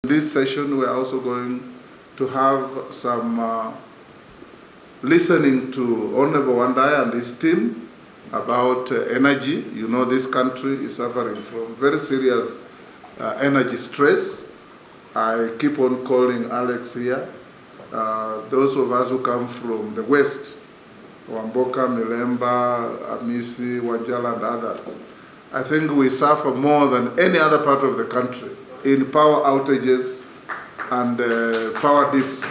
This session, we are also going to have some listening to Honorable Wandai and his team about energy. You know, this country is suffering from very serious energy stress. I keep on calling Alex here. Those of us who come from the West, Wamboka, Milemba, Amisi, Wanjala, and others, I think we suffer more than any other part of the country in power outages and power dips.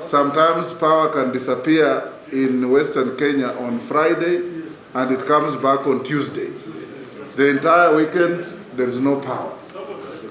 Sometimes power can disappear in Western Kenya on Friday and it comes back on Tuesday. The entire weekend, there is no power.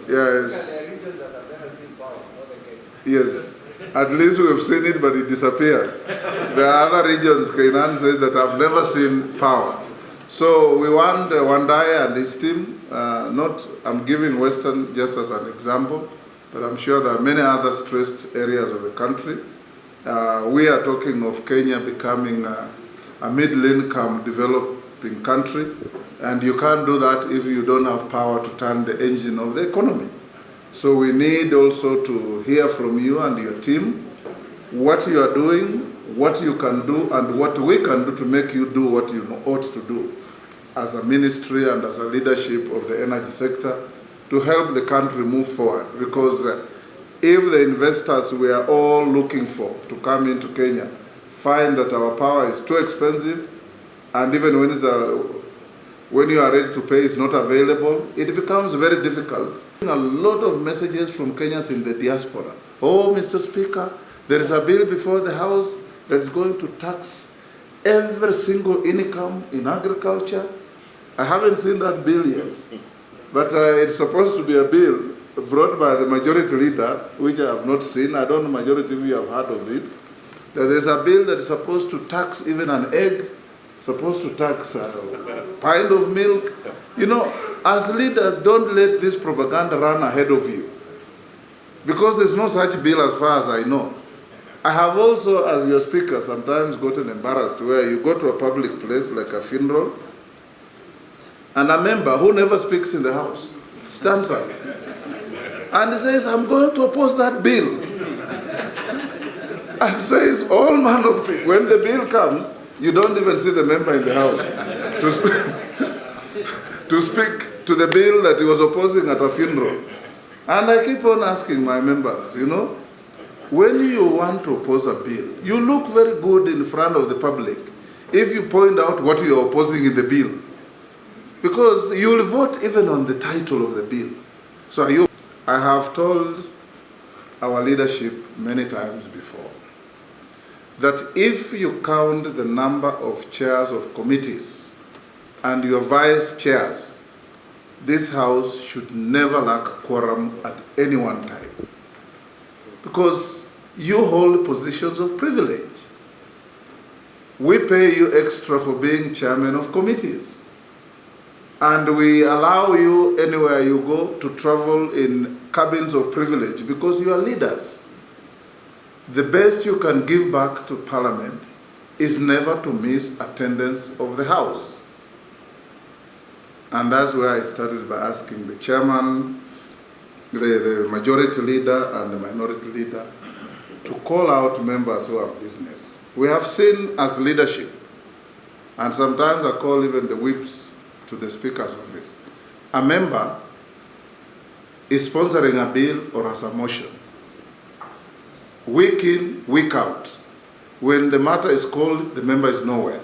Yes. Yes. At least we have seen it, but it disappears. There are other regions, Kainan says, that have never seen power. So we want Wandai and his team, I'm giving Western just as an example, but I'm sure there are many other stressed areas of the country. We are talking of Kenya becoming a middle-income developing country, and you can't do that if you don't have power to turn the engine of the economy. So we need also to hear from you and your team what you are doing, what you can do, and what we can do to make you do what you ought to do as a ministry and as a leadership of the energy sector to help the country move forward. Because if the investors we are all looking for to come into Kenya find that our power is too expensive, and even when you are ready to pay is not available, it becomes very difficult. A lot of messages from Kenyans in the diaspora. Oh, Mr. Speaker, there is a bill before the House that is going to tax every single income in agriculture. I haven't seen that bill yet, but it's supposed to be a bill brought by the majority leader, which I have not seen. I don't know majority of you have heard of this. That there's a bill that is supposed to tax even an egg, supposed to tax a pint of milk. You know, as leaders, don't let this propaganda run ahead of you, because there's no such bill as far as I know. I have also, as your speaker, sometimes gotten embarrassed where you go to a public place like a funeral, and a member who never speaks in the House stands up and says, I'm going to oppose that bill. And says all manner of things. When the bill comes, you don't even see the member in the House to speak to the bill that he was opposing at a funeral. And I keep on asking my members, you know, when you want to oppose a bill, you look very good in front of the public if you point out what you are opposing in the bill. Because you will vote even on the title of the bill. So I have told our leadership many times before that if you count the number of chairs of committees and your vice chairs, this House should never lack quorum at any one time. Because you hold positions of privilege. We pay you extra for being chairman of committees. And we allow you, anywhere you go, to travel in cabins of privilege because you are leaders. The best you can give back to Parliament is never to miss attendance of the House. And that's where I started by asking the chairman, the majority leader and the minority leader to call out members who have business. We have seen as leadership, and sometimes I call even the whips to the Speaker's office, a member is sponsoring a bill or has a motion. Week in, week out. When the matter is called, the member is nowhere.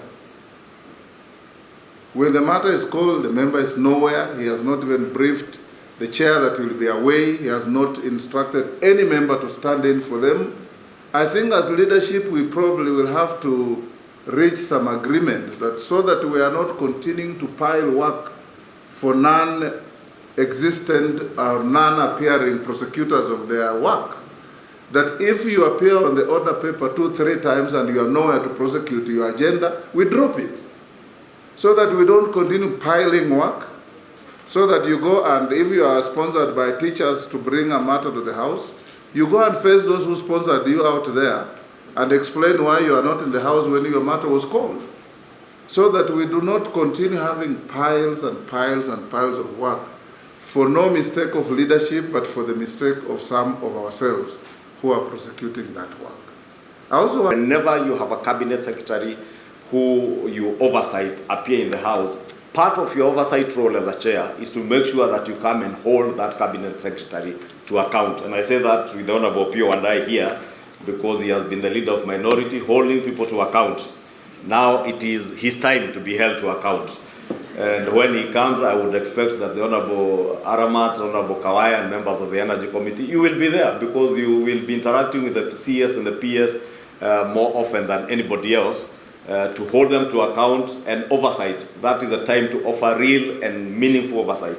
When the matter is called, the member is nowhere. He has not even briefed the chair that will be away. He has not instructed any member to stand in for them. I think as leadership, we probably will have to reach some agreements that so that we are not continuing to pile work for non-existent or non-appearing prosecutors of their work. That if you appear on the order paper 2-3 times and you are nowhere to prosecute your agenda, we drop it. So that we don't continue piling work, so that you go and if you are sponsored by teachers to bring a matter to the House, you go and face those who sponsored you out there and explain why you are not in the House when your matter was called. So that we do not continue having piles and piles and piles of work for no mistake of leadership, but for the mistake of some of ourselves who are prosecuting that work. I also want whenever you have a cabinet secretary who you oversight appear in the House, part of your oversight role as a chair is to make sure that you come and hold that cabinet secretary to account. And I say that with the Honorable Pio and I here, because he has been the leader of minority, holding people to account. Now it is his time to be held to account. And when he comes, I would expect that the Honorable Aramat, Honorable Kawaya, and members of the Energy Committee, you will be there because you will be interacting with the CS and the PS more often than anybody else to hold them to account and oversight. That is a time to offer real and meaningful oversight.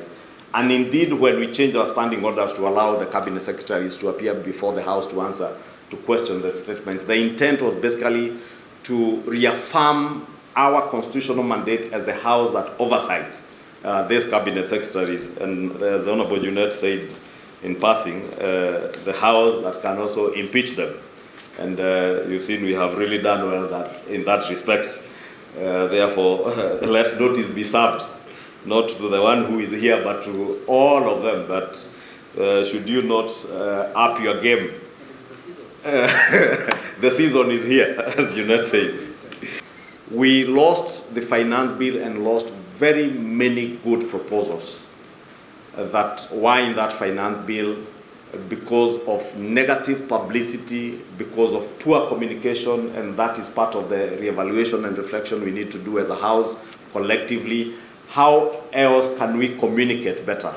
And indeed, when we change our standing orders to allow the cabinet secretaries to appear before the House to answer to questions and statements, the intent was basically to reaffirm our constitutional mandate as a House that oversights these cabinet secretaries. And as the Honorable Junet said in passing, the House that can also impeach them. And you've seen we have really done well in that respect. Therefore, let notice be served, not to the one who is here, but to all of them, that should you not up your game, the season is here, as Junet says. We lost the finance bill and lost very many good proposals that were in that finance bill because of negative publicity, because of poor communication, and that is part of the reevaluation and reflection we need to do as a House collectively. How else can we communicate better?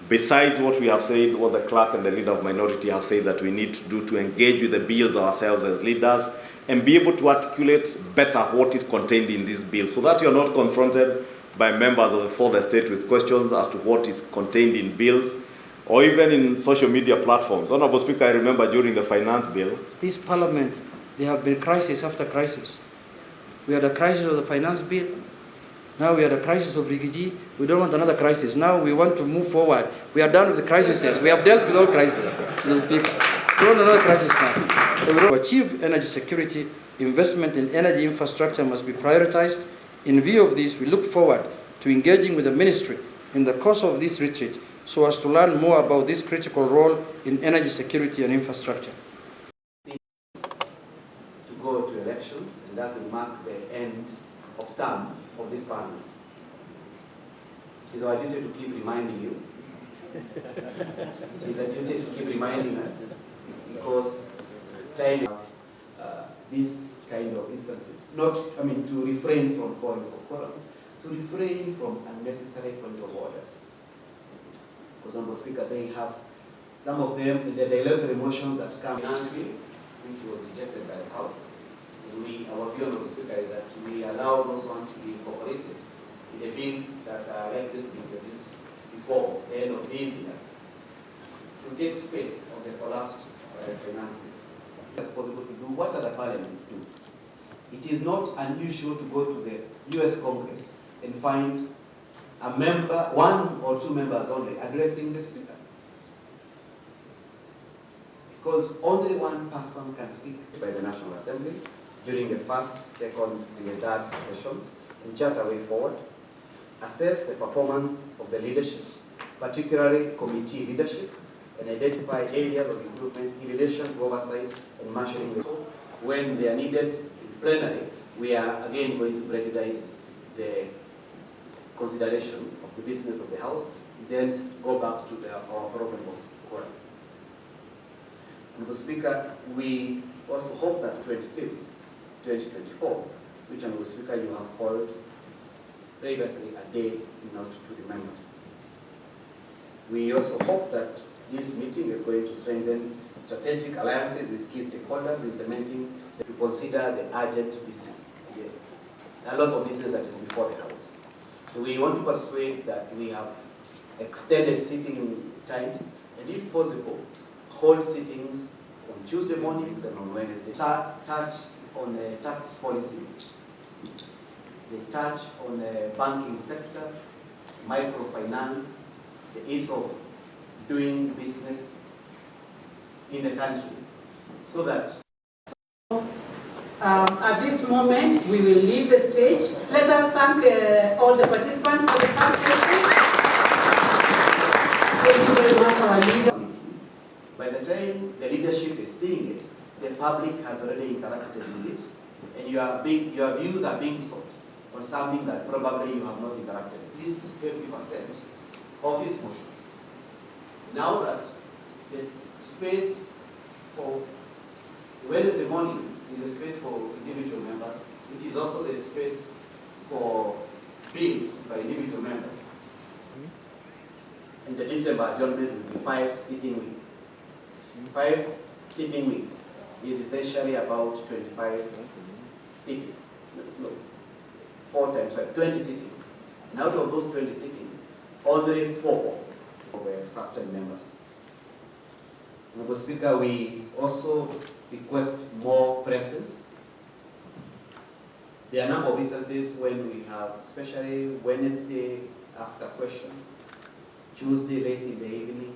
Besides what we have said, what the clerk and the leader of minority have said that we need to do to engage with the bills ourselves as leaders and be able to articulate better what is contained in this bill so that you're not confronted by members of the fourth estate with questions as to what is contained in bills or even in social media platforms. Honorable Speaker, I remember during the finance bill. This parliament, there have been crisis after crisis. We had a crisis of the finance bill. Now we had a crisis of Rigidi. We don't want another crisis. Now we want to move forward. We are done with the crises. We have dealt with all crises. We want another crisis now. To achieve energy security, investment in energy infrastructure must be prioritized. In view of this, we look forward to engaging with the ministry in the course of this retreat so as to learn more about this critical role in energy security and infrastructure. To go to elections, and that will mark the end of term of this parliament. It is our duty to keep reminding you. It is a duty to keep reminding us because time these kind of instances, to refrain from calling for quorum, to refrain from unnecessary point of orders. Because, Honorable Speaker, they have some of them, the dilatory motions that come in which was rejected by the House. Our view, Honorable Speaker, is that we allow those ones to be incorporated in the bills that are likely to be introduced before the end of this year to take space of the collapsed finance bill. As possible to do what other parliaments do. It is not unusual to go to the US Congress and find a member, one or two members only, addressing the Speaker. Because only one person can speak by the National Assembly during the first, second, and the third sessions and chart a way forward, assess the performance of the leadership, particularly committee leadership, and identify areas of improvement in relation to oversight and marshalling. When they are needed in plenary, we are again going to prioritize the consideration of the business of the House, then go back to our problem of quorum. Mr. Speaker, we also hope that 25th, 2024, which, Mr. Speaker, you have called previously a day not to remember. We also hope that this meeting is going to strengthen strategic alliances with key stakeholders in cementing to consider the urgent business. A lot of business that is before the House. So we want to persuade that we have extended sitting times and, if possible, hold sittings on Tuesday mornings and on Wednesday. Touch on the tax policy. They touch on the banking sector, microfinance, the ease of doing business in the country, so that at this moment we will leave the stage. Let us thank all the participants for the first session. our leader. By the time the leadership is seeing it, the public has already interacted with it, and your views are being sought on something that probably you have not interacted with. At least 50% of these motions. Now that the space for Wednesday morning is a space for individual members, it is also the space for bills by individual members. And the December adjournment will be 5 sitting weeks. 5 sitting weeks is essentially about 25 sittings. No, 4 times 5, 20 sittings. And out of those 20 sittings, only 4 were first-time members. Mr. Speaker, we also request more presence. There are a number of instances when we have, especially Wednesday after question, Tuesday late in the evening,